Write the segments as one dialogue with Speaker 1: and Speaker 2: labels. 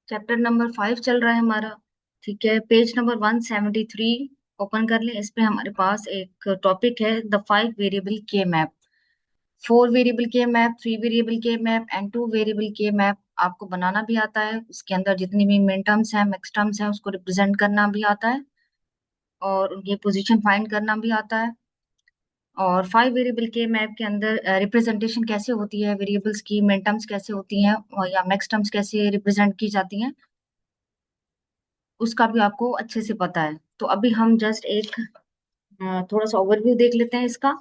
Speaker 1: Chapter number 5 चल रहा है हमारा। ठीक है, पेज नंबर 173 ओपन कर लें। इस पे हमारे पास एक टॉपिक है, द 5 वेरिएबल के मैप। 4 वेरिएबल के मैप, 3 वेरिएबल के मैप एंड 2 वेरिएबल के मैप आपको बनाना भी आता है। उसके अंदर जितनी भी मिन टर्म्स हैं, मैक्स टर्म्स हैं, उसको रिप्रेजेंट करना भी आता है और उनकी पोजीशन फाइंड करना भी आता है। और 5 वेरिएबल के मैप के अंदर रिप्रेजेंटेशन कैसे होती है, वेरिएबल्स की मिन टर्म्स कैसे होती हैं और या मैक्स टर्म्स कैसे रिप्रेजेंट की जाती हैं, उसका भी आपको अच्छे से पता है। तो अभी हम जस्ट एक थोड़ा सा ओवरव्यू देख लेते हैं इसका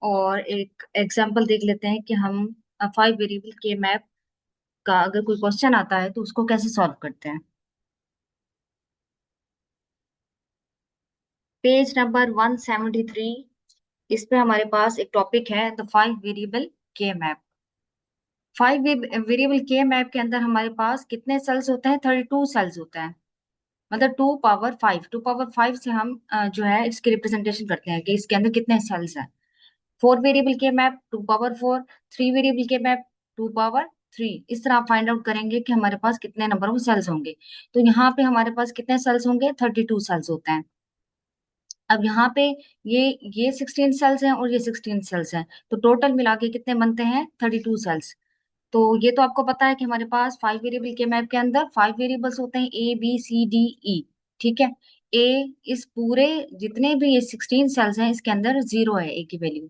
Speaker 1: और एक एग्जांपल देख लेते हैं कि हम 5 वेरिएबल के मैप का अगर कोई क्वेश्चन आता है तो उसको कैसे सॉल्व करते हैं। पेज नंबर 173, इस पे हमारे पास एक टॉपिक है, द 5 वेरिएबल के मैप। 5 वेरिएबल के मैप के अंदर हमारे पास कितने सेल्स होते हैं? 32 सेल्स होते हैं। मतलब 2 पावर 5, 2 पावर 5 से हम जो है इसकी रिप्रेजेंटेशन करते हैं कि इसके अंदर कितने सेल्स हैं। 4 वेरिएबल के मैप 2 पावर 4, 3 वेरिएबल के मैप 2 पावर 3। इस तरह आप फाइंड आउट करेंगे कि हमारे पास कितने नंबर ऑफ सेल्स होंगे। तो यहाँ पे हमारे पास कितने सेल्स होंगे? 32 सेल्स होते हैं। अब यहाँ पे ये 16 सेल्स हैं और ये 16 सेल्स हैं, तो टोटल मिला के कितने बनते हैं? 32 सेल्स। तो ये तो आपको पता है कि हमारे पास 5 वेरिएबल के मैप के अंदर 5 वेरिएबल्स होते हैं, A B C D E। ठीक है, ए, इस पूरे जितने भी ये 16 सेल्स हैं इसके अंदर 0 है, ए की वैल्यू।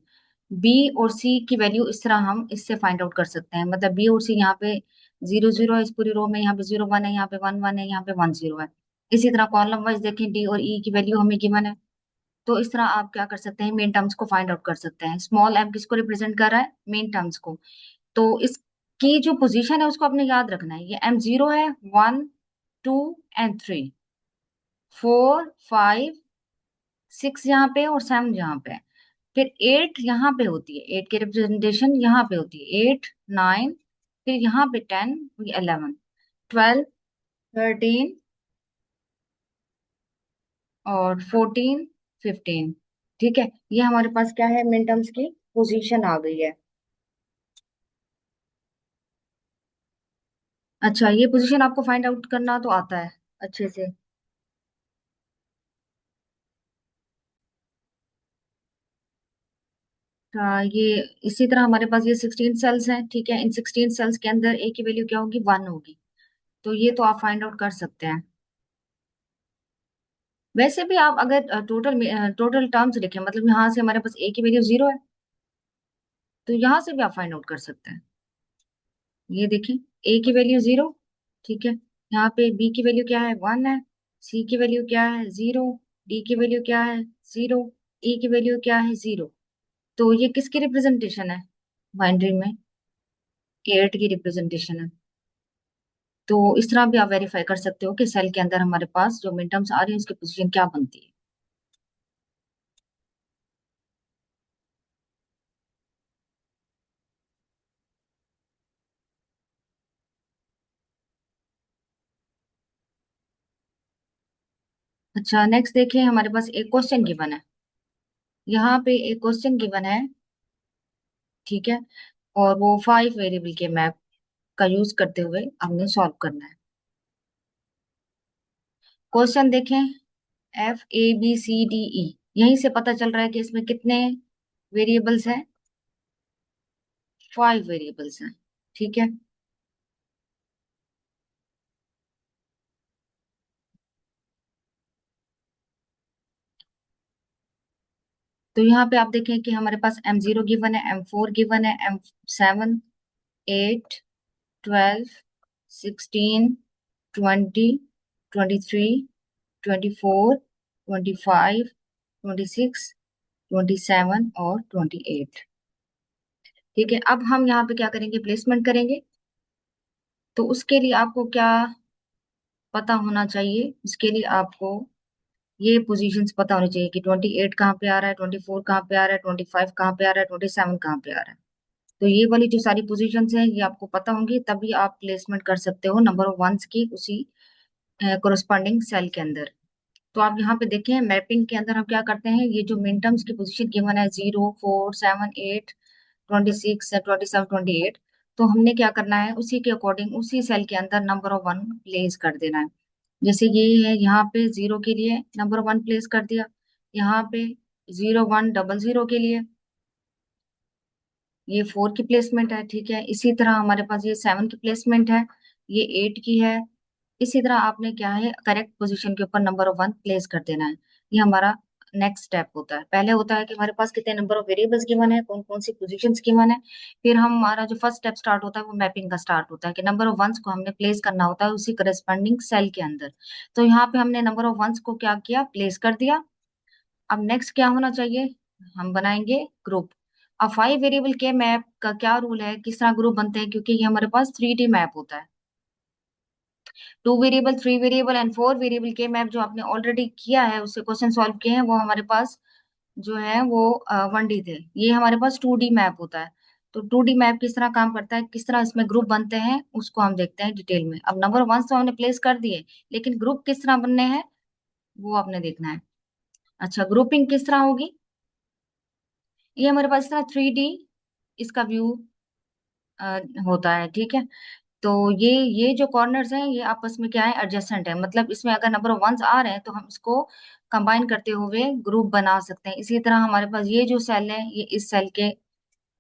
Speaker 1: बी और सी की वैल्यू इस तरह हम इससे फाइंड आउट कर सकते हैं। मतलब बी और सी यहाँ पे 0 0 है इस पूरी रो में, यहाँ पे 0 1 है, यहाँ पे 1 1 है, यहाँ पे 1 0 है। इसी तरह कॉलम वाइज देखें, डी और ई की वैल्यू हमें गिवन है। तो इस तरह आप क्या कर सकते हैं, मेन टर्म्स को फाइंड आउट कर सकते हैं। स्मॉल एम किसको रिप्रेजेंट कर रहा है? मेन टर्म्स को। तो इसकी जो पोजीशन है उसको आपने याद रखना है। ये M0 है, 1 2 एंड 3, 4 5 6 यहाँ पे और 7 यहाँ पे है। फिर 8 यहाँ पे होती है, 8 की रिप्रेजेंटेशन यहाँ पे होती है, 8 9, फिर यहाँ पे 10, 11 12 13 और 14 15। ठीक है, ये हमारे पास क्या है, मिन टर्म्स की पोजीशन आ गई है। अच्छा, ये पोजीशन आपको फाइंड आउट करना तो आता है अच्छे से। हाँ, ये इसी तरह हमारे पास ये 16 सेल्स हैं। ठीक है, इन 16 सेल्स के अंदर ए की वैल्यू क्या होगी? 1 होगी। तो ये तो आप फाइंड आउट कर सकते हैं। वैसे भी आप अगर टोटल टर्म्स लिखें, मतलब यहाँ से हमारे पास ए की वैल्यू 0 है, तो यहाँ से भी आप फाइंड आउट कर सकते हैं। ये देखिए, ए की वैल्यू 0। ठीक है, यहाँ पे बी की वैल्यू क्या है? 1 है। सी की वैल्यू क्या है? 0। डी की वैल्यू क्या है? 0। ई की वैल्यू क्या है? 0। तो ये किसकी रिप्रेजेंटेशन है बाइनरी में? 8 की रिप्रेजेंटेशन है। तो इस तरह भी आप वेरीफाई कर सकते हो कि सेल के अंदर हमारे पास जो मिन टर्म्स आ रही है उसकी पोजीशन क्या बनती है। अच्छा, नेक्स्ट देखिए, हमारे पास एक क्वेश्चन गिवन है। यहाँ पे एक क्वेश्चन गिवन है। ठीक है, और वो 5 वेरिएबल के मैप का यूज करते हुए हमने सॉल्व करना है। क्वेश्चन देखें, FABCDE, यहीं से पता चल रहा है कि इसमें कितने वेरिएबल्स हैं? 5 वेरिएबल्स हैं। ठीक है, तो यहाँ पे आप देखें कि हमारे पास M0 गिवन है, M4 गिवन है, M7 8 12 16 20 23 24 25 26 27 और 28। ठीक है, अब हम यहाँ पे क्या करेंगे, प्लेसमेंट करेंगे। तो उसके लिए आपको क्या पता होना चाहिए? उसके लिए आपको ये पोजीशंस पता होनी चाहिए कि 28 कहाँ पे आ रहा है, 24 कहाँ पे आ रहा है, 25 कहाँ पे आ रहा है, 27 कहाँ पे आ रहा है। तो ये वाली जो सारी पोजीशंस हैं ये आपको पता होंगी, तभी आप प्लेसमेंट कर सकते हो नंबर ऑफ वंस की उसी कोरस्पॉन्डिंग सेल के अंदर। तो आप यहाँ पे देखें, मैपिंग के अंदर हम क्या करते हैं, ये जो मिन टर्म्स की पोजीशन गिवन है 0 4 7 8 26 27 28, तो हमने क्या करना है, उसी के अकॉर्डिंग उसी सेल के अंदर नंबर ऑफ वन प्लेस कर देना है। जैसे ये है, यहाँ पे 0 के लिए नंबर वन प्लेस कर दिया, यहाँ पे 0100 के लिए ये 4 की प्लेसमेंट है, ठीक है। इसी तरह हमारे पास ये 7 की प्लेसमेंट है, ये 8 की है। इसी तरह आपने क्या है, करेक्ट पोजीशन के ऊपर नंबर ऑफ वन प्लेस कर देना है। ये हमारा नेक्स्ट स्टेप होता है। पहले होता है कि हमारे पास कितने नंबर ऑफ वेरिएबल्स गिवन है, कौन कौन सी पोजीशंस गिवन है। फिर हमारा जो फर्स्ट स्टेप स्टार्ट होता है वो मैपिंग का स्टार्ट होता है कि नंबर ऑफ वंस को हमने प्लेस करना होता है उसी करस्पॉन्डिंग सेल के अंदर। तो यहाँ पे हमने नंबर ऑफ वंस को क्या किया, प्लेस कर दिया। अब नेक्स्ट क्या होना चाहिए, हम बनाएंगे ग्रुप। अब 5 वेरिएबल के मैप का क्या रूल है, किस तरह ग्रुप बनते हैं, क्योंकि ये हमारे पास 3D मैप होता है। 2 वेरिएबल, 3 वेरिएबल एंड 4 वेरिएबल के मैप जो आपने ऑलरेडी किया है, उससे क्वेश्चन सॉल्व किए हैं, वो हमारे पास जो है वो 1D थे। ये हमारे पास 2D मैप होता है। तो 2D मैप किस तरह काम करता है, किस तरह इसमें ग्रुप बनते हैं, उसको हम देखते हैं डिटेल में। अब नंबर वन तो हमने प्लेस कर दिए, लेकिन ग्रुप किस तरह बनने हैं वो आपने देखना है। अच्छा, ग्रुपिंग किस तरह होगी, ये हमारे पास इस तरह 3D इसका व्यू होता है, ठीक है। तो ये जो कॉर्नर्स हैं ये आपस में क्या है, एडजेसेंट है। मतलब इसमें अगर नंबर ऑफ वंस आ रहे हैं तो हम इसको कंबाइन करते हुए ग्रुप बना सकते हैं। इसी तरह हमारे पास ये जो सेल है ये इस सेल के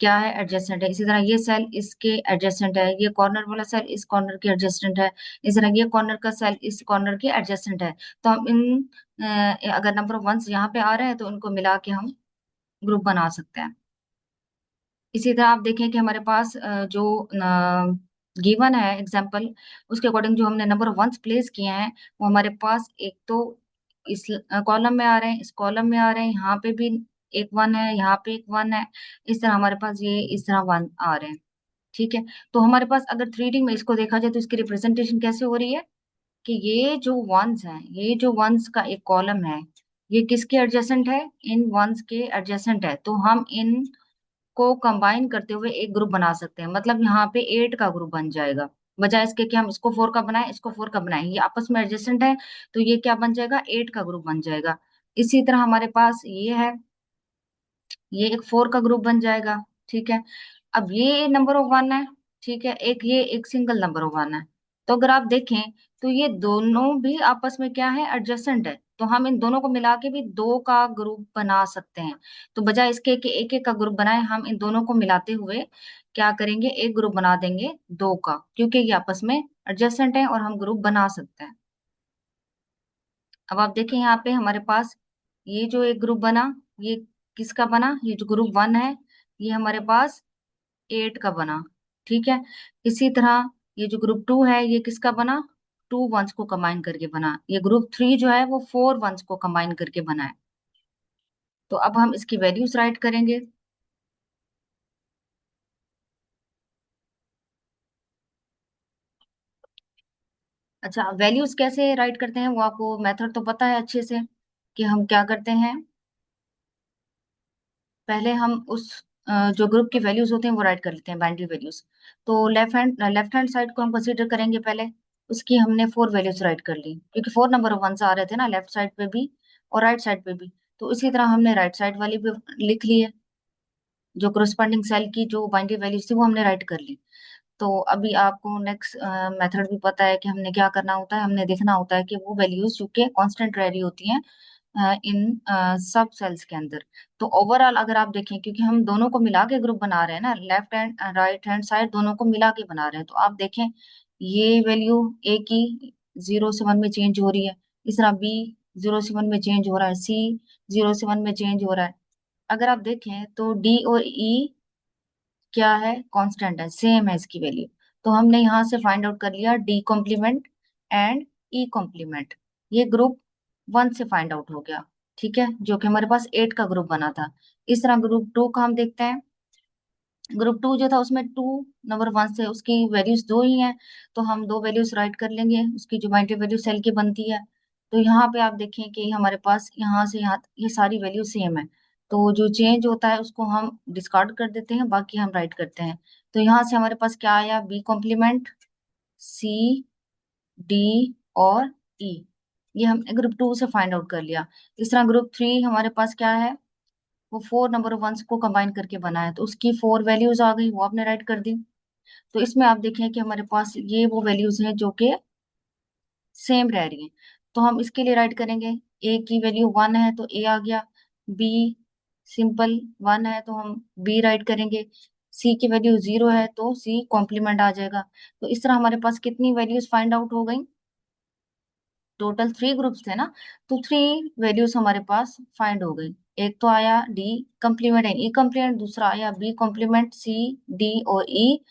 Speaker 1: क्या है, एडजेसेंट है। इसी तरह ये सेल इसके एडजेसेंट है, ये कॉर्नर वाला सेल इस कॉर्नर के एडजेसेंट है। इस तरह ये कॉर्नर का सेल इस कॉर्नर के एडजेसेंट है। तो हम अगर नंबर ऑफ वंस यहाँ पे आ रहे हैं तो उनको मिला के हम ग्रुप बना सकते हैं। इसी तरह आप देखें कि हमारे पास जो गिवन है एग्जाम्पल, उसके अकॉर्डिंग जो हमने नंबर ऑफ वंस प्लेस किए हैं वो हमारे पास एक तो इस कॉलम में आ रहे हैं, इस कॉलम में आ रहे हैं, यहाँ पे भी एक वन है, यहाँ पे एक वन है। इस तरह हमारे पास ये इस तरह वन आ रहे हैं, ठीक है। तो हमारे पास अगर 3D में इसको देखा जाए तो इसकी रिप्रेजेंटेशन कैसे हो रही है कि ये जो वंस हैं, ये जो वंस का एक कॉलम है, ये किसके एडजेसेंट है, इन वंस के एडजेसेंट है। तो हम इन को कंबाइन करते हुए एक ग्रुप बना सकते हैं। मतलब यहाँ पे 8 का ग्रुप बन जाएगा, बजाय इसके कि हम इसको 4 का बनाएं, इसको 4 का बनाएं। ये आपस में एडजेसेंट है, तो ये क्या बन जाएगा, 8 का ग्रुप बन जाएगा। इसी तरह हमारे पास ये है, ये एक 4 का ग्रुप बन जाएगा, ठीक है। अब ये नंबर ऑफ वन है, ठीक है, एक ये एक सिंगल नंबर ऑफ वन है। तो अगर आप देखें तो ये दोनों भी आपस में क्या है, एडजेसेंट है। तो हम इन दोनों को मिला के भी 2 का ग्रुप बना सकते हैं। तो बजाय इसके कि एक एक का ग्रुप बनाए, हम इन दोनों को मिलाते हुए क्या करेंगे, एक ग्रुप बना देंगे 2 का, क्योंकि ये आपस में एडजेसेंट है और हम ग्रुप बना सकते हैं। अब आप देखें यहाँ पे हमारे पास ये जो एक ग्रुप बना, ये किसका बना, ये जो ग्रुप वन है ये हमारे पास 8 का बना, ठीक है। इसी तरह ये जो ग्रुप टू है ये किसका बना, 2 वंस को कंबाइन करके बना। ये ग्रुप थ्री जो है वो 4 वंस को कंबाइन करके बना है। तो अब हम इसकी वैल्यूज राइट करेंगे। अच्छा, वैल्यूज कैसे राइट करते हैं वो आपको मेथड तो पता है अच्छे से, कि हम क्या करते हैं, पहले हम उस जो ग्रुप की वैल्यूज होते हैं वो राइट कर लेते हैं, बाइनरी वैल्यूज। तो लेफ्ट हैंड साइड को हम कंसीडर करेंगे पहले। उसकी हमने 4 वैल्यूज राइट कर ली, क्योंकि 4 नंबर ऑफ वंस आ रहे थे ना लेफ्ट साइड पे भी और राइट साइड पे भी। तो इसी तरह हमने राइट साइड वाली भी लिख ली है, जो करस्पॉन्डिंग सेल की जो बाइनरी वैल्यूज थी वो हमने राइट कर ली। तो अभी आपको नेक्स्ट मेथड भी पता है कि हमने क्या करना होता है, हमने देखना होता है कि वो वैल्यूज जो कि कांस्टेंट रह रही होती हैं इन सब सेल्स के अंदर। तो ओवरऑल अगर आप देखें, क्योंकि हम दोनों को मिला के ग्रुप बना रहे हैं ना, left hand right hand side दोनों को मिला के बना रहे हैं, तो आप देखें ये वैल्यू ए की 0 से 1 में चेंज हो रही है, इस तरह बी 0 से 1 में चेंज हो रहा है, सी 0 से 1 में चेंज हो रहा है। अगर आप देखें तो डी और ई क्या है, कांस्टेंट है, सेम है इसकी वैल्यू। तो हमने यहाँ से फाइंड आउट कर लिया D complement and E complement. ये ग्रुप वन से फाइंड आउट हो गया, ठीक है, जो कि हमारे पास 8 का ग्रुप बना था। इस तरह ग्रुप टू का हम देखते हैं। ग्रुप टू जो था उसमें 2 नंबर वन से उसकी वैल्यूज 2 ही हैं, तो हम 2 वैल्यूज राइट कर लेंगे, उसकी जो बाइनरी वैल्यू सेल की बनती है। तो यहाँ पे आप देखें कि हमारे पास यहाँ से यहाँ ये सारी वैल्यू सेम है। तो जो चेंज होता है उसको हम डिस्कार्ड कर देते हैं, बाकी हम राइट करते हैं। तो यहाँ से हमारे पास क्या आया, बी कॉम्प्लीमेंट, सी, डी और ई। ये हमने ग्रुप टू से फाइंड आउट कर लिया। इस तरह ग्रुप थ्री हमारे पास क्या है, वो 4 नंबर ऑफ वंस को कंबाइन करके बना है, तो उसकी 4 वैल्यूज आ गई, वो आपने राइट कर दी। तो इसमें आप देखें कि हमारे पास ये वो वैल्यूज हैं जो कि सेम रह रही हैं। तो हम इसके लिए राइट करेंगे, ए की वैल्यू 1 है तो ए आ गया, बी सिंपल 1 है तो हम बी राइट करेंगे, सी की वैल्यू 0 है तो सी कॉम्प्लीमेंट आ जाएगा। तो इस तरह हमारे पास कितनी वैल्यूज फाइंड आउट हो गई, टोटल 3 ग्रुप्स थे ना, तो 3 वैल्यूज हमारे पास फाइंड हो गई। एक तो आया D complement and E complement, दूसरा आया बी कॉम्प्लीमेंट सी डी और ई,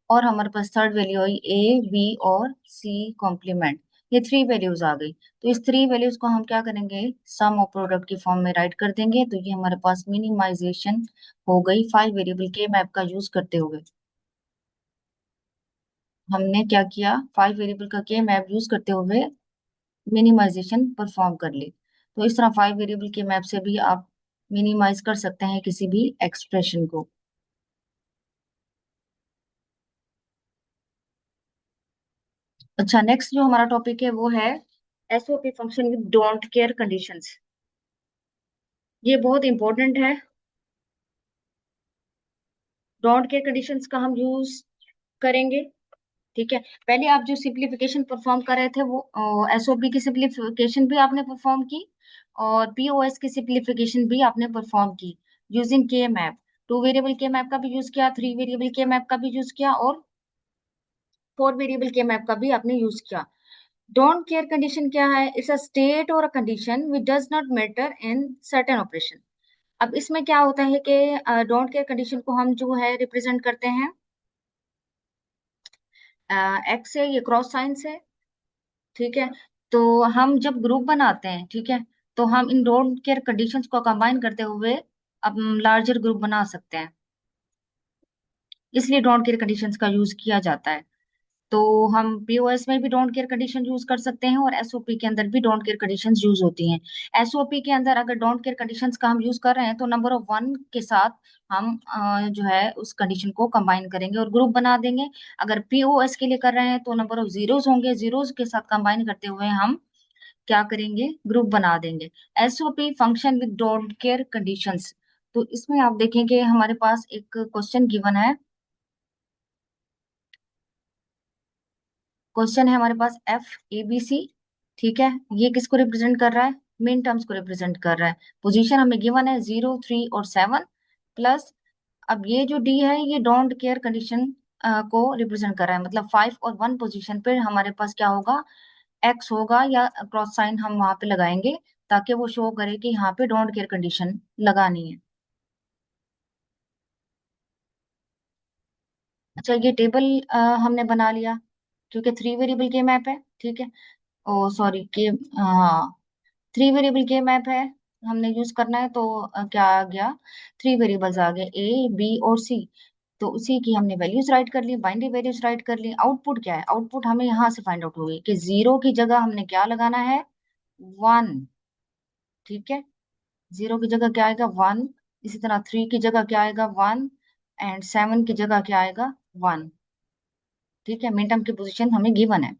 Speaker 1: और हमारे पास third value I A B और सी कॉम्प्लीमेंट। ये 3 वैल्यूज आ गई। तो इस 3 वैल्यूज को हम क्या करेंगे, सम और प्रोडक्ट की फॉर्म में राइट कर देंगे। तो ये हमारे पास मिनिमाइजेशन हो गई 5 वेरिएबल के मैप का यूज करते हुए। हमने क्या किया, 5 वेरिएबल का के मैप यूज करते हुए मिनिमाइजेशन परफॉर्म कर ली। तो इस तरह 5 वेरिएबल के मैप से भी आप मिनिमाइज कर सकते हैं किसी भी एक्सप्रेशन को। अच्छा, नेक्स्ट जो हमारा टॉपिक है वो है SOP function with don't care conditions. ये बहुत इंपॉर्टेंट है। डोंट केयर कंडीशंस का हम यूज करेंगे। ठीक है, पहले आप जो सिंप्लीफिकेशन परफॉर्म कर रहे थे वो एसओपी की सिंप्लीफिकेशन भी आपने परफॉर्म की, और पीओएस की सिंप्लीफिकेशन भी आपने परफॉर्म की यूजिंग के मैप। 2 वेरिएबल के मैप का भी यूज किया, 3 वेरिएबल के मैप का भी यूज किया, और 4 वेरिएबल के मैप का भी आपने यूज किया। डोंट केयर कंडीशन क्या है, इट्स अ स्टेट और a condition which does not matter in certain operation. अब इसमें क्या होता है कि डोंट केयर कंडीशन को हम जो है रिप्रेजेंट करते हैं एक्स से, ये क्रॉस साइन से। ठीक है, तो हम जब ग्रुप बनाते हैं, ठीक है, तो हम इन डोंट केयर कंडीशंस को कंबाइन करते हुए अब लार्जर ग्रुप बना सकते हैं, इसलिए डोंट केयर कंडीशंस का यूज किया जाता है। तो हम पीओएस में भी डोंट केयर कंडीशन यूज कर सकते हैं, और एसओपी के अंदर भी डोंट केयर कंडीशंस यूज होती हैं। एसओपी के अंदर अगर डोंट केयर कंडीशंस का हम यूज कर रहे हैं तो नंबर ऑफ 1 के साथ हम जो है उस कंडीशन को कंबाइन करेंगे और ग्रुप बना देंगे। अगर पीओएस के लिए कर रहे हैं तो नंबर ऑफ जीरोस होंगे, जीरोस के साथ कंबाइन करते हुए हम क्या करेंगे, ग्रुप बना देंगे। SOP function with don't care conditions. तो इसमें आप देखेंगे हमारे पास एक क्वेश्चन गिवन है। क्वेश्चन है हमारे पास एफ ए बी सी। ठीक है, ये किसको रिप्रेजेंट कर रहा है, मिन टर्म्स को रिप्रेजेंट कर रहा है। पोजीशन हमें गिवन है 0 3 और 7 प्लस, अब ये जो डी है ये डोंट केयर कंडीशन को रिप्रेजेंट कर रहा है, मतलब 5 और 1 पोजीशन पे हमारे पास क्या होगा, एक्स होगा, या क्रॉस साइन हम वहां पे लगाएंगे ताकि वो शो करे कि यहाँ पे डोंट केयर कंडीशन लगानी है। अच्छा, ये टेबल हमने बना लिया क्योंकि 3 वेरिएबल के मैप है। ठीक है, ओ सॉरी के, हाँ, 3 वेरिएबल के मैप है, हमने यूज करना है। तो क्या आ गया, 3 वेरिएबल्स आ गए ए बी और सी। तो उसी की हमने वैल्यूज राइट कर ली, बाइनरी वैल्यूज राइट कर ली। आउटपुट क्या है, आउटपुट हमें यहाँ से फाइंड आउट होगी कि 0 की जगह हमने क्या लगाना है, 1। ठीक है, 0 की जगह क्या आएगा, 1। इसी तरह 3 की जगह क्या आएगा, 1। एंड 7 की जगह क्या आएगा, 1। ठीक है, मिन टर्म की पोजीशन हमें गिवन है।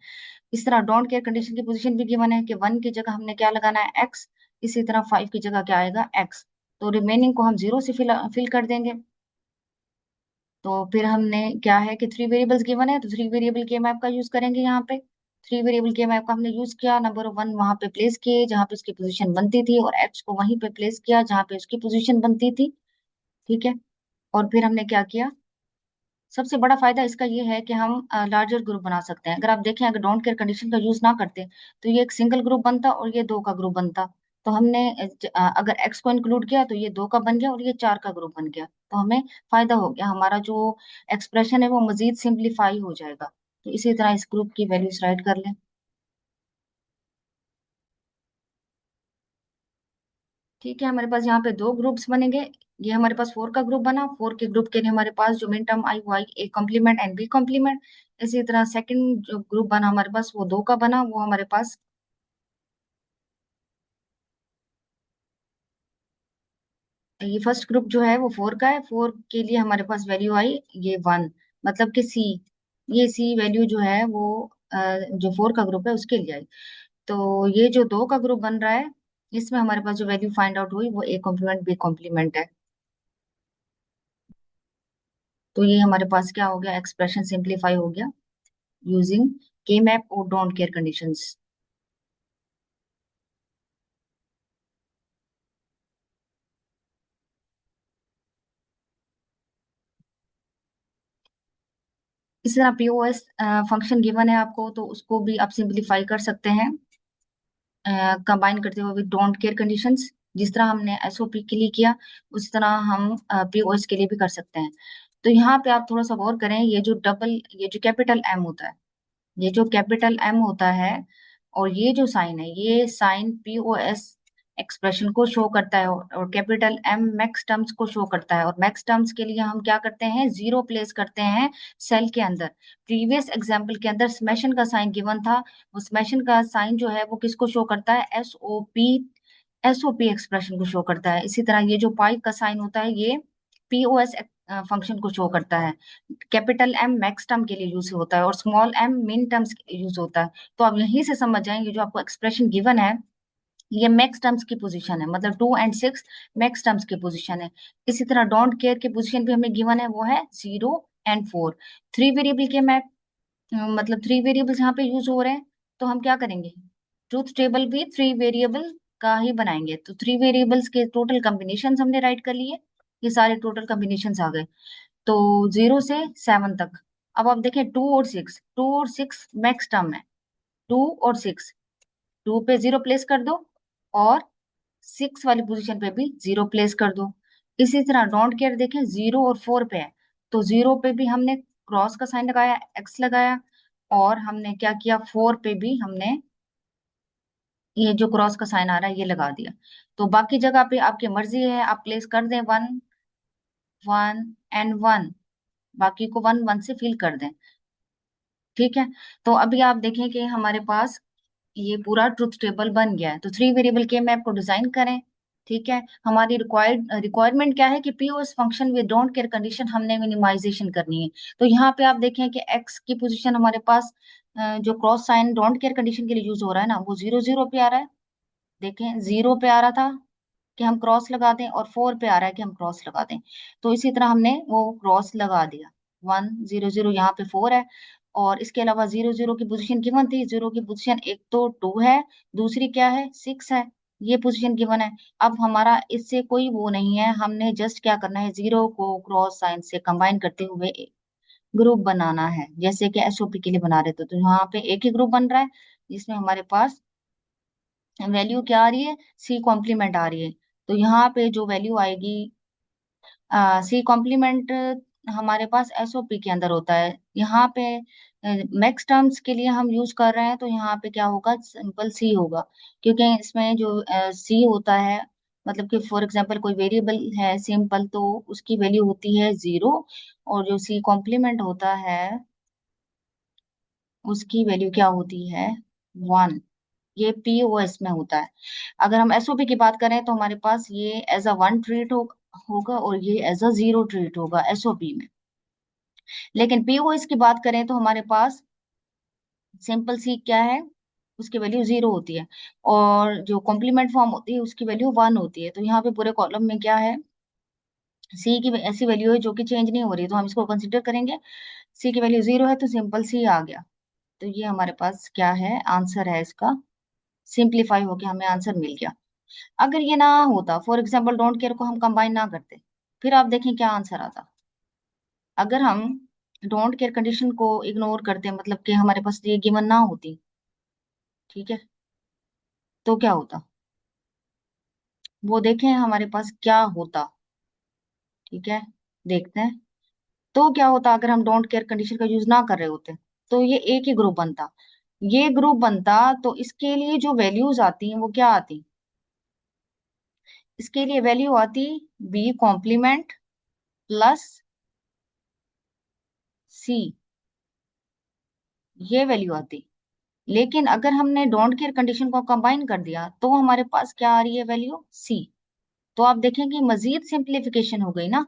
Speaker 1: इस तरह डोंट केयर कंडीशन की पोजीशन भी गिवन है कि 1 की जगह हमने क्या लगाना है, एक्स। इसी तरह 5 की जगह क्या आएगा, एक्स। तो रिमेनिंग को हम 0 से फिल कर देंगे। तो फिर हमने क्या है कि 3 वेरिएबल्स गिवन है तो 3 वेरिएबल के मैप का यूज करेंगे यहाँ पे। 3 वेरिएबल के मैप का हमने यूज किया, नंबर 1 वहां पे प्लेस किए जहाँ पे उसकी पोजीशन बनती थी, और एक्स को वहीं पे प्लेस किया जहाँ पे उसकी पोजीशन बनती थी। ठीक है, और फिर हमने क्या किया, सबसे बड़ा फायदा इसका ये है कि हम लार्जर ग्रुप बना सकते हैं। अगर आप देखें, अगर डोंट केयर कंडीशन का यूज ना करते तो ये एक सिंगल ग्रुप बनता और ये 2 का ग्रुप बनता। तो हमने अगर एक्स को इंक्लूड किया तो ये 2 का बन गया और ये 4 का ग्रुप बन गया, तो हमें फायदा हो गया, हमारा जो एक्सप्रेशन है वो मजीद सिंप्लीफाई हो जाएगा। तो इसी तरह इस ग्रुप की वैल्यूज राइट कर लें। ठीक है, हमारे पास यहाँ पे 2 ग्रुप्स बनेंगे। ये हमारे पास 4 का ग्रुप बना, 4 के ग्रुप के लिए हमारे पास जो मिन टर्म आई वो I A complement and B complement. इसी तरह सेकंड जो ग्रुप बना हमारे पास वो 2 का बना, वो हमारे पास ये फर्स्ट ग्रुप जो है वो 4 का है। 4 के लिए हमारे पास वैल्यू आई ये 1, मतलब कि सी, ये सी वैल्यू जो है वो जो 4 का ग्रुप है उसके लिए आई। तो ये जो 2 का ग्रुप बन रहा है इसमें हमारे पास जो वैल्यू फाइंड आउट हुई वो ए कॉम्प्लीमेंट बी कॉम्प्लीमेंट है। तो ये हमारे पास क्या हो गया, एक्सप्रेशन सिंप्लीफाई हो गया यूजिंग के मैप और डोंट केयर कंडीशंस। इस तरह पीओएस फंक्शन गिवन है आपको, तो उसको भी आप सिंप्लीफाई कर सकते हैं कंबाइन करते हुए विद डोंट केयर कंडीशंस। जिस तरह हमने एसओपी के लिए किया, उस तरह हम पीओएस के लिए भी कर सकते हैं। तो यहाँ पे आप थोड़ा सा गौर करें, ये जो कैपिटल एम होता है, ये जो कैपिटल एम होता है, और ये जो साइन है, ये साइन पीओएस एक्सप्रेशन को शो करता है, और कैपिटल एम मैक्स टर्म्स को शो करता है। और मैक्स टर्म्स के लिए हम क्या करते हैं, जीरो प्लेस करते हैं सेल के अंदर। प्रीवियस एग्जाम्पल के अंदर स्मैशन का साइन गिवन था, वो स्मैशन का साइन जो है वो किसको शो करता है, एसओपी एक्सप्रेशन को शो करता है। इसी तरह ये जो पाई का साइन होता है, ये पीओएस फंक्शन को शो करता है। कैपिटल एम मैक्स टर्म के लिए यूज होता है, और स्मॉल एम मिन टर्म्स के लिए यूज होता है। तो आप यहीं से समझ जाएंगे, जो आपको एक्सप्रेशन गिवन है, ये मैक्स टर्म्स की पोजीशन है, मतलब 2 और 6 मैक्स टर्म्स की पोजीशन है। इसी तरह डोंट केयर की पोजीशन भी हमें गिवन है, वो है 0 और 4। थ्री वेरिएबल के मैक मतलब थ्री वेरिएबल्स यहाँ पे यूज हो रहे हैं, तो हम क्या करेंगे, ट्रूथ टेबल भी थ्री वेरिएबल का ही बनाएंगे। तो थ्री वेरिएबल्स के टोटल कॉम्बिनेशन हमने राइट कर लिए, ये सारे टोटल कॉम्बिनेशन आ गए। तो 0 से 7 तक। अब आप देखें 2 और 6 मैक्स टर्म है। 2 और 6, 2 पे 0 प्लेस कर दो, और 6 वाली पोजीशन पे भी 0 प्लेस कर दो। इसी तरह डोंट केयर देखें 0 और 4 पे है, तो 0 पे भी हमने क्रॉस का साइन लगाया, एक्स लगाया, और हमने क्या किया, 4 पे भी हमने ये जो क्रॉस का साइन आ रहा है ये लगा दिया। तो बाकी जगह पे आपकी मर्जी है, आप प्लेस कर दें 1 1 एंड 1, बाकी को 1 1 से फिल कर दें। ठीक है। तो अभी आप देखें कि हमारे पास ये पूरा ट्रुथ टेबल बन गया है। तो थ्री वेरिएबल के मैप को डिजाइन करें। ठीक है, हमारी रिक्वायरमेंट क्या है कि POS function with don't care condition हमने मिनिमाइजेशन करनी है। तो यहाँ पे आप देखें कि एक्स की पोजीशन हमारे पास जो cross sign don't care condition के लिए यूज हो रहा है ना, वो 0 0 पे आ रहा है। देखें 0 पे आ रहा था कि हम क्रॉस लगा दें, और 4 पे आ रहा है कि हम क्रॉस लगा दें। तो इसी तरह हमने वो क्रॉस लगा दिया। 1 0 0 यहाँ पे 4 है, और इसके अलावा 0 0 की पोजीशन गिवन थी। 0 की पोजीशन एक तो 2 है, दूसरी क्या है, 6 है। ये पोजीशन गिवन है। अब हमारा इससे कोई वो नहीं है, हमने जस्ट क्या करना है, 0 को क्रॉस साइन से कंबाइन करते हुए ग्रुप बनाना है, जैसे कि एसओपी के लिए बना रहे थे। तो यहाँ पे एक ही ग्रुप बन रहा है, जिसमें हमारे पास वैल्यू क्या आ रही है, सी कॉम्प्लीमेंट आ रही है। तो यहाँ पे जो वैल्यू आएगी, सी कॉम्प्लीमेंट हमारे पास एसओपी के अंदर होता है। यहाँ पे मैक्स टर्म्स के लिए हम यूज कर रहे हैं, तो यहाँ पे क्या होगा, सिंपल सी होगा। क्योंकि इसमें जो सी होता है, मतलब कि फॉर एग्जांपल कोई वेरिएबल है सिंपल, तो उसकी वैल्यू होती है 0, और जो सी कॉम्प्लीमेंट होता है उसकी वैल्यू क्या होती है, 1। ये पीओएस में होता है। अगर हम एसओपी की बात करें, तो हमारे पास ये एज अ 1 ट्रीट होगा, और ये एज अ 0 ट्रीट होगा एसओपी में। लेकिन पीओएस की बात करें, तो हमारे पास सिंपल सी क्या है, उसकी वैल्यू 0 होती है, और जो कॉम्प्लीमेंट फॉर्म होती है उसकी वैल्यू 1 होती है। तो यहाँ पे पूरे कॉलम में क्या है, सी की ऐसी वैल्यू है जो कि चेंज नहीं हो रही, तो हम इसको कंसिडर करेंगे। सी की वैल्यू 0 है, तो सिंपल सी आ गया। तो ये हमारे पास क्या है, आंसर है इसका। सिंप्लीफाई होके हमें आंसर मिल गया। अगर ये ना होता, फॉर एग्जाम्पल डोंट केयर को हम कंबाइन ना करते, फिर आप देखें क्या आंसर आता। अगर हम डोंट केयर कंडीशन को इग्नोर करते, मतलब कि हमारे पास ये गिवन ना होती, ठीक है, तो क्या होता, वो देखें हमारे पास क्या होता। ठीक है, देखते हैं। तो क्या होता अगर हम डोंट केयर कंडीशन का यूज ना कर रहे होते, तो ये एक ही ग्रुप बनता। ये ग्रुप बनता, तो इसके लिए जो वैल्यूज आती हैं वो क्या आती, इसके लिए वैल्यू आती बी कॉम्प्लीमेंट प्लस सी, ये वैल्यू आती। लेकिन अगर हमने डोंट केयर कंडीशन को कंबाइन कर दिया, तो हमारे पास क्या आ रही है, वैल्यू सी। तो आप देखेंगे मजीद सिंप्लीफिकेशन हो गई ना,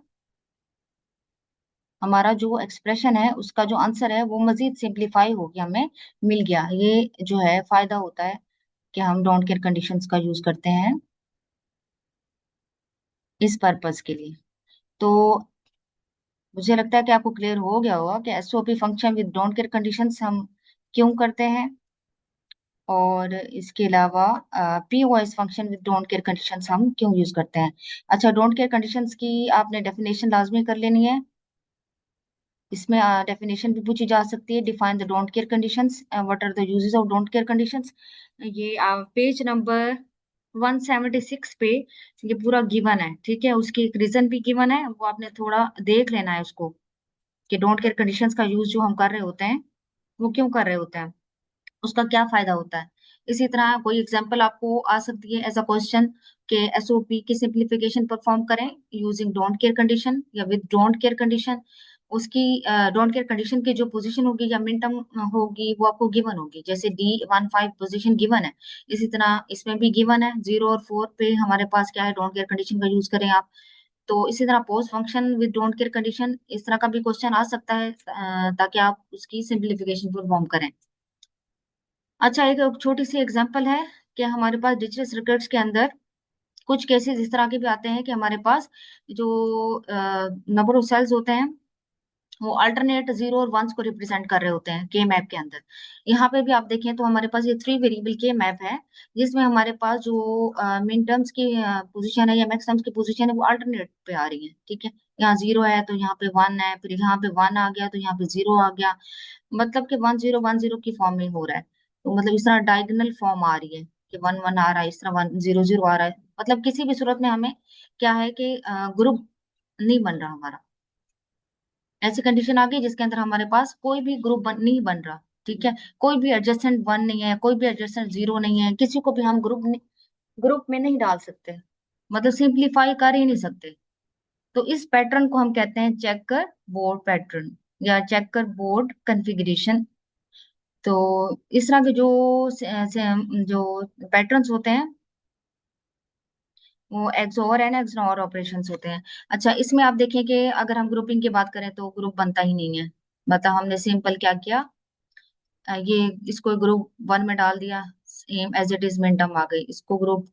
Speaker 1: हमारा जो एक्सप्रेशन है उसका जो आंसर है वो मजीद सिंप्लीफाई हो गया, हमें मिल गया। ये जो है फायदा होता है कि हम डोंट केयर कंडीशंस का यूज करते हैं इस पर्पस के लिए। तो मुझे लगता है कि आपको क्लियर हो गया होगा कि SOP function with don't care conditions हम क्यों करते हैं, और इसके अलावा P voice function with don't care conditions हम क्यों यूज करते हैं। अच्छा, डोंट केयर कंडीशंस की आपने डेफिनेशन लाजमी कर लेनी है। इसमें डेफिनेशन भी पूछी जा सकती है, define the don't care conditions, what are the uses of don't care conditions. ये पेज नंबर 176 पे ये पूरा गिवन है, ठीक है। उसकी एक रीजन भी गिवन है, वो आपने थोड़ा देख लेना है उसको, कि डोंट केयर कंडीशंस का यूज जो हम कर रहे होते हैं वो क्यों कर रहे होते हैं, उसका क्या फायदा होता है। इसी तरह कोई एग्जांपल आपको आ सकती है एज अ क्वेश्चन, के एसओपी की सिंप्लीफिकेशन परफॉर्म करें यूजिंग डोंट केयर कंडीशन या विद डोंट केयर कंडीशन। उसकी डोंट केयर कंडीशन की जो पोजीशन होगी या मिन टर्म होगी वो आपको गिवन होगी, जैसे D15 पोजीशन गिवन है, इसी तरह इसमें भी गिवन है 0 और 4 पे हमारे पास क्या है, डोंट केयर कंडीशन का यूज करें आप। तो इसी तरह post function with don't care condition, इस तरह का भी क्वेश्चन आ सकता है, ताकि आप उसकी सिंप्लीफिकेशन परफॉर्म करें। अच्छा, एक छोटी सी एग्जांपल है कि हमारे पास डिजिटल सर्किट्स के अंदर कुछ केसेस इस तरह के भी आते हैं कि हमारे पास जो नंबर ऑफ सेल्स होते हैं वो अल्टरनेट 0 और 1 को रिप्रेजेंट कर रहे होते हैं के मैप के अंदर। यहाँ पे भी आप देखें तो हमारे पास ये 3 वेरिएबल के मैप है, जिसमें हमारे पास जो मिन टर्म्स की पोजीशन है या मैक्स टर्म्स की पोजीशन है वो अल्टरनेट पे आ रही है, ठीक है। यहाँ 0 है तो यहाँ पे 1 है, फिर यहाँ पे 1 आ गया तो यहाँ पे 0 आ गया, मतलब कि 1010 की फॉर्म में हो रहा है। तो मतलब इस तरह डायगोनल फॉर्म आ रही है कि 1 1 आ रहा है, इस तरह 1 0 0 आ रहा है, मतलब किसी भी सूरत में हमें क्या है कि ग्रुप नहीं बन रहा हमारा। ऐसी कंडीशन आ गई जिसके अंदर हमारे पास कोई भी ग्रुप नहीं बन रहा, ठीक है। कोई भी एडजेसेंट 1 नहीं है, कोई भी एडजेसेंट 0 नहीं है, किसी को भी हम ग्रुप में नहीं डाल सकते, मतलब सिंप्लीफाई कर ही नहीं सकते। तो इस पैटर्न को हम कहते हैं चेकर बोर्ड पैटर्न या चेकर बोर्ड कॉन्फ़िगरेशन। तो इस तरह के जो पैटर्न्स होते हैं वो एक्सओर एंड एक्सनोर ऑपरेशंस होते हैं। अच्छा, इसमें आप देखें कि अगर हम ग्रुपिंग की बात करें तो ग्रुप बनता ही नहीं है, मतलब हमने सिंपल क्या किया, ये इसको ग्रुप 1 में डाल दिया, same as it is minterm आ गई, इसको ग्रुप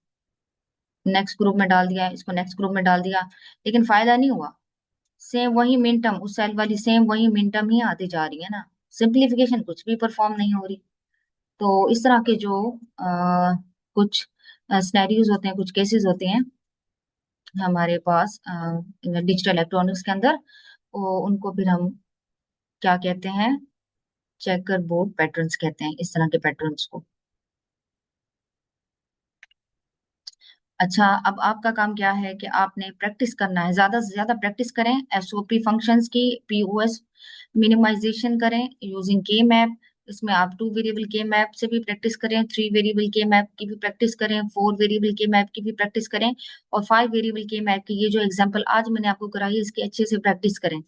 Speaker 1: नेक्स्ट ग्रुप में डाल दिया, इसको नेक्स्ट ग्रुप में डाल दिया, लेकिन फायदा नहीं हुआ। सेम वही मिनटर्म, उस सेल वाली सेम वही मिनटर्म ही आती जा रही है ना, सिंप्लीफिकेशन कुछ भी परफॉर्म नहीं हो रही। तो इस तरह के जो कुछ सिनेरियोज होते हैं, कुछ केसेस होते हैं हमारे पास डिजिटल इलेक्ट्रॉनिक्स के अंदर, उनको फिर हम क्या कहते हैं, चेकर बोर्ड पैटर्न्स कहते हैं, इस तरह के पैटर्न्स को। अच्छा, अब आपका काम क्या है कि आपने प्रैक्टिस करना है, ज्यादा से ज्यादा प्रैक्टिस करें एसओपी फंक्शंस की, पीओएस मिनिमाइजेशन करें यूजिंग के मैप। इसमें आप 2 वेरिएबल के मैप से भी प्रैक्टिस करें, 3 वेरिएबल के मैप की भी प्रैक्टिस करें, 4 वेरिएबल के मैप की भी प्रैक्टिस करें, और 5 वेरिएबल के मैप की, ये जो एग्जाम्पल आज मैंने आपको कराई है इसकी अच्छे से प्रैक्टिस करें।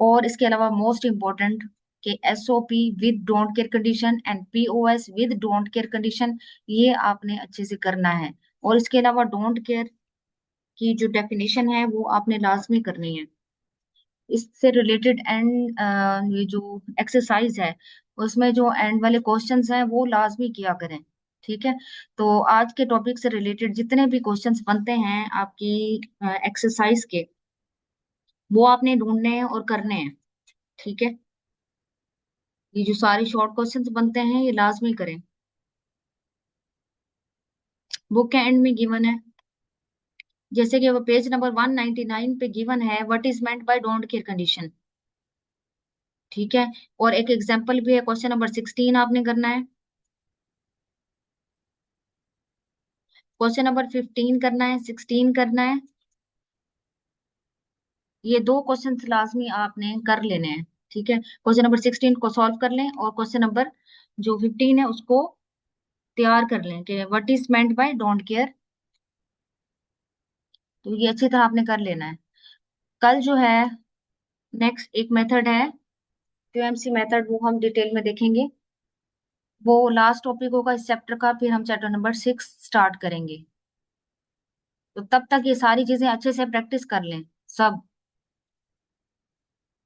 Speaker 1: और इसके अलावा मोस्ट इम्पोर्टेंट कि SOP with don't care condition and POS with don't care condition, ये आपने अच्छे से करना है। और इसके अलावा डोंट केयर की जो डेफिनेशन है वो आपने लाजमी करनी है। इससे रिलेटेड एंड ये जो एक्सरसाइज है उसमें जो एंड वाले क्वेश्चंस हैं वो लाजमी किया करें, ठीक है। तो आज के टॉपिक से रिलेटेड जितने भी क्वेश्चंस बनते हैं आपकी एक्सरसाइज के, वो आपने ढूंढने हैं और करने हैं, ठीक है। ये जो सारे शॉर्ट क्वेश्चंस बनते हैं ये लाजमी करें। बुक के एंड में गिवन है, जैसे कि वो पेज नंबर 199 पे गिवन है what is meant by don't care condition, ठीक है। और एक एग्जांपल भी है, क्वेश्चन नंबर 16 आपने करना है, क्वेश्चन नंबर 15 करना है, 16 करना है। ये दो क्वेश्चन लाजमी आपने कर लेने हैं, ठीक है। क्वेश्चन नंबर 16 को सॉल्व कर लें और क्वेश्चन नंबर जो 15 है उसको तैयार कर लें कि what is meant by don't care. तो ये अच्छी तरह आपने कर लेना है। कल जो है नेक्स्ट एक मेथड है क्यूएमसी मेथड, वो हम डिटेल में देखेंगे। वो लास्ट टॉपिक होगा इस चैप्टर का, फिर हम चैप्टर नंबर 6 स्टार्ट करेंगे। तो तब तक ये सारी चीजें अच्छे से प्रैक्टिस कर लें सब।